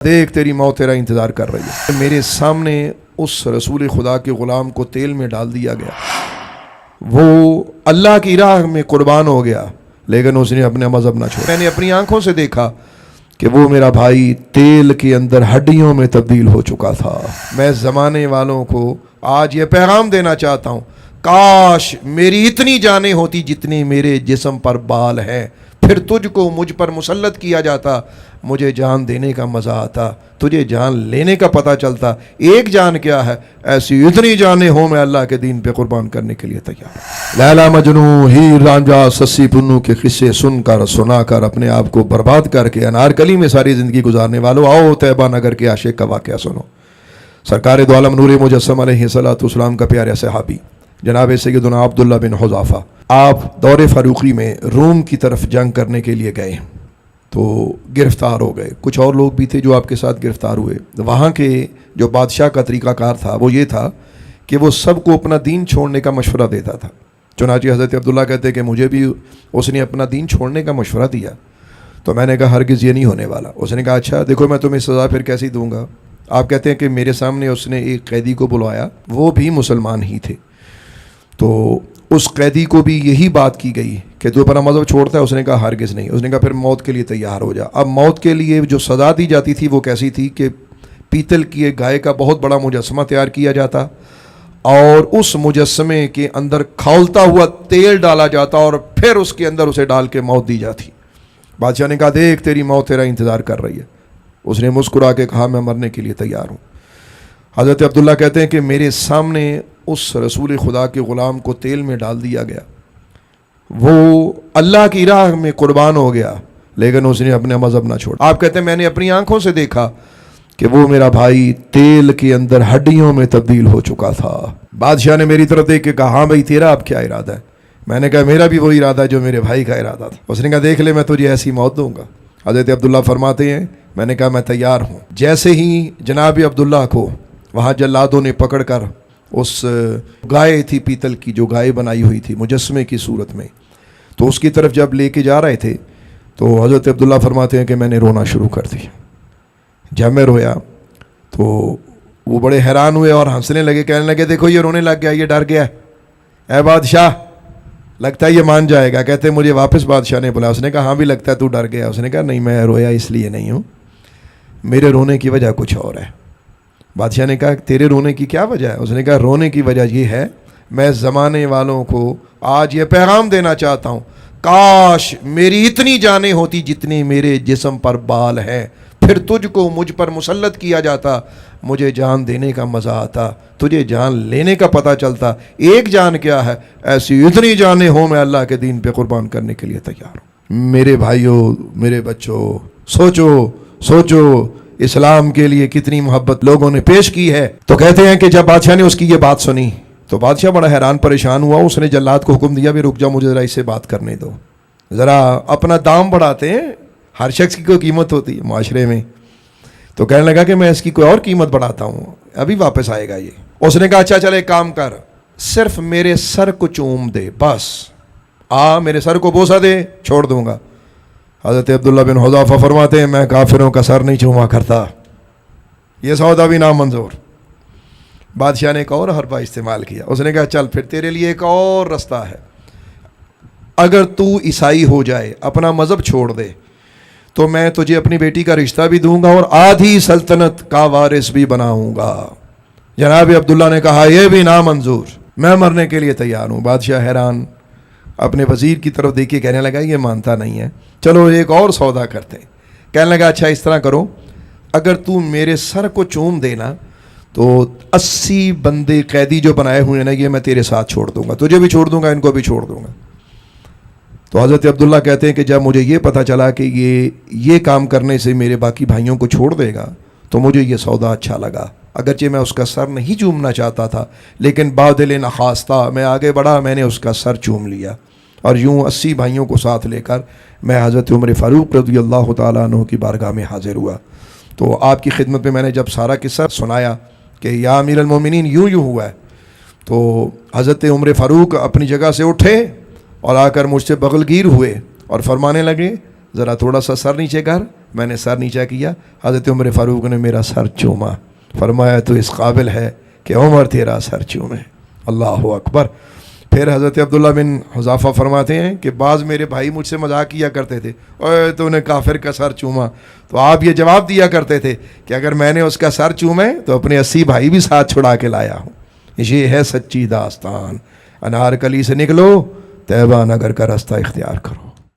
دیکھ تیری موت تیرا انتظار کر رہی ہے۔ میرے سامنے اس رسول خدا کے غلام کو تیل میں ڈال دیا گیا، وہ اللہ کی راہ میں قربان ہو گیا، لیکن اس نے اپنا مذہب نہ چھوڑا۔ میں نے اپنی آنکھوں سے دیکھا کہ وہ میرا بھائی تیل کے اندر ہڈیوں میں تبدیل ہو چکا تھا۔ میں زمانے والوں کو آج یہ پیغام دینا چاہتا ہوں، کاش میری اتنی جانیں ہوتی جتنی میرے جسم پر بال ہیں، پھر تجھ کو مجھ پر مسلط کیا جاتا، مجھے جان دینے کا مزہ آتا، تجھے جان لینے کا پتہ چلتا۔ ایک جان کیا ہے، ایسی اتنی جانیں ہوں میں اللہ کے دین پہ قربان کرنے کے لیے تیار ہوں۔ لیلا مجنوں، ہیر رانجھا، سسی پنو کے قصے سنا کر اپنے آپ کو برباد کر کے انارکلی میں ساری زندگی گزارنے والوں، آؤ طیبہ نگر کے عاشق کا واقعہ سنو۔ سرکار دو عالم نور مجسم علیہ السلام کا پیارا صحابی جناب سیدنا عبداللہ بن حذافہ، آپ دور فاروقی میں روم کی طرف جنگ کرنے کے لیے گئے تو گرفتار ہو گئے۔ کچھ اور لوگ بھی تھے جو آپ کے ساتھ گرفتار ہوئے۔ وہاں کے جو بادشاہ کا طریقہ کار تھا وہ یہ تھا کہ وہ سب کو اپنا دین چھوڑنے کا مشورہ دیتا تھا۔ چنانچہ حضرت عبداللہ کہتے ہیں کہ مجھے بھی اس نے اپنا دین چھوڑنے کا مشورہ دیا، تو میں نے کہا ہرگز یہ نہیں ہونے والا۔ اس نے کہا اچھا دیکھو میں تمہیں سزا پھر کیسی دوں گا۔ آپ کہتے ہیں کہ میرے سامنے اس نے ایک قیدی کو بلوایا، وہ بھی مسلمان ہی تھے، تو اس قیدی کو بھی یہی بات کی گئی کہ تو اپنا مذہب چھوڑتا ہے؟ اس نے کہا ہرگز نہیں۔ اس نے کہا پھر موت کے لیے تیار ہو جا۔ اب موت کے لیے جو سزا دی جاتی تھی وہ کیسی تھی کہ پیتل کی ایک گائے کا بہت بڑا مجسمہ تیار کیا جاتا اور اس مجسمے کے اندر کھولتا ہوا تیل ڈالا جاتا اور پھر اس کے اندر اسے ڈال کے موت دی جاتی۔ بادشاہ نے کہا دیکھ تیری موت تیرا انتظار کر رہی ہے۔ اس نے مسکرا کے کہا میں مرنے کے لیے تیار ہوں۔ حضرت عبداللہ کہتے ہیں کہ میرے سامنے اس رسول خدا کے غلام کو تیل میں ڈال دیا گیا، وہ اللہ کی راہ میں قربان ہو گیا، لیکن اس نے اپنا مذہب نہ چھوڑا۔ آپ کہتے ہیں میں نے اپنی آنکھوں سے دیکھا کہ وہ میرا بھائی تیل کے اندر ہڈیوں میں تبدیل ہو چکا تھا۔ بادشاہ نے میری طرف دیکھ کے کہا ہاں بھائی تیرا اب کیا ارادہ ہے؟ میں نے کہا میرا بھی وہی ارادہ ہے جو میرے بھائی کا ارادہ تھا۔ اس نے کہا دیکھ لے میں تجھے ایسی موت دوں گا۔ حضرت عبداللہ فرماتے ہیں میں نے کہا میں تیار ہوں۔ جیسے ہی جناب عبداللہ کو وہاں جلادوں نے پکڑ کر اس گائے تھی پیتل کی، جو گائے بنائی ہوئی تھی مجسمے کی صورت میں، تو اس کی طرف جب لے کے جا رہے تھے تو حضرت عبداللہ فرماتے ہیں کہ میں نے رونا شروع کر دیا۔ جب میں رویا تو وہ بڑے حیران ہوئے اور ہنسنے لگے، کہنے لگے دیکھو یہ رونے لگ گیا، یہ ڈر گیا، اے بادشاہ لگتا ہے یہ مان جائے گا۔ کہتے ہیں مجھے واپس بادشاہ نے بلایا۔ اس نے کہا ہاں بھی لگتا ہے تو ڈر گیا۔ اس نے کہا نہیں میں رویا اس لیے نہیں ہوں، میرے رونے کی وجہ کچھ اور ہے۔ بادشاہ نے کہا تیرے رونے کی کیا وجہ ہے؟ اس نے کہا رونے کی وجہ یہ ہے میں زمانے والوں کو آج یہ پیغام دینا چاہتا ہوں، کاش میری اتنی جانیں ہوتی جتنی میرے جسم پر بال ہیں، پھر تجھ کو مجھ پر مسلط کیا جاتا، مجھے جان دینے کا مزہ آتا، تجھے جان لینے کا پتہ چلتا۔ ایک جان کیا ہے، ایسی اتنی جانیں ہوں میں اللہ کے دین پہ قربان کرنے کے لیے تیار ہوں۔ میرے بھائیوں، میرے بچوں، سوچو اسلام کے لیے کتنی محبت لوگوں نے پیش کی ہے۔ تو کہتے ہیں کہ جب بادشاہ نے اس کی یہ بات سنی تو بادشاہ بڑا حیران پریشان ہوا۔ اس نے جلاد کو حکم دیا بھی رک جا، مجھے ذرا اس سے بات کرنے دو۔ ذرا اپنا دام بڑھاتے ہیں، ہر شخص کی کوئی قیمت ہوتی ہے معاشرے میں، تو کہنے لگا کہ میں اس کی کوئی اور قیمت بڑھاتا ہوں، ابھی واپس آئے گا یہ۔ اس نے کہا اچھا چل ایک کام کر، صرف میرے سر کو چوم دے، بس میرے سر کو بوسہ دے، چھوڑ دوں گا۔ حضرت عبداللہ بن حذافہ فرماتے ہیں میں کافروں کا سر نہیں چوما کرتا، یہ سودا بھی نامنظور۔ بادشاہ نے ایک اور حربہ استعمال کیا۔ اس نے کہا چل پھر تیرے لیے ایک اور رستہ ہے، اگر تو عیسائی ہو جائے، اپنا مذہب چھوڑ دے، تو میں تجھے اپنی بیٹی کا رشتہ بھی دوں گا اور آدھی سلطنت کا وارث بھی بناؤں گا۔ جناب عبداللہ نے کہا یہ بھی نامنظور، میں مرنے کے لیے تیار ہوں۔ بادشاہ حیران اپنے وزیر کی طرف دیکھ کے کہنے لگا یہ مانتا نہیں ہے، چلو ایک اور سودا کرتے ہیں۔ کہنے لگا اچھا اس طرح کرو، اگر تو میرے سر کو چوم دینا تو 80 بندے قیدی جو بنائے ہوئے ہیں نا، یہ میں تیرے ساتھ چھوڑ دوں گا، تجھے بھی چھوڑ دوں گا، ان کو بھی چھوڑ دوں گا۔ تو حضرت عبداللہ کہتے ہیں کہ جب مجھے یہ پتہ چلا کہ یہ کام کرنے سے میرے باقی بھائیوں کو چھوڑ دے گا تو مجھے یہ سودا اچھا لگا، اگرچہ میں اس کا سر نہیں چومنا چاہتا تھا، لیکن بادل نخواستہ میں آگے بڑھا، میں نے اس کا سر چوم لیا، اور یوں 80 بھائیوں کو ساتھ لے کر میں حضرت عمر فاروق رضی اللہ تعالیٰ عنہ کی بارگاہ میں حاضر ہوا۔ تو آپ کی خدمت میں نے جب سارا قصہ سنایا کہ یا امیر المومنین یوں ہوا ہے، تو حضرت عمر فاروق اپنی جگہ سے اٹھے اور آ کر مجھ سے بغل گیر ہوئے اور فرمانے لگے ذرا تھوڑا سا سر نیچے کر، میں نے سر نیچا کیا، حضرت عمر فاروق نے میرا سر چوما، فرمایا تو اس قابل ہے کہ عمر تیرا سر چومے۔ اللہ اکبر۔ پھر حضرت عبداللہ بن حذافہ فرماتے ہیں کہ بعض میرے بھائی مجھ سے مذاق کیا کرتے تھے، اوے تو نے کافر کا سر چوما، تو آپ یہ جواب دیا کرتے تھے کہ اگر میں نے اس کا سر چومے تو اپنے 80 بھائی بھی ساتھ چھڑا کے لایا ہوں۔ یہ ہے سچی داستان۔ انار کلی سے نکلو، طیبہ نگر کا راستہ اختیار کرو۔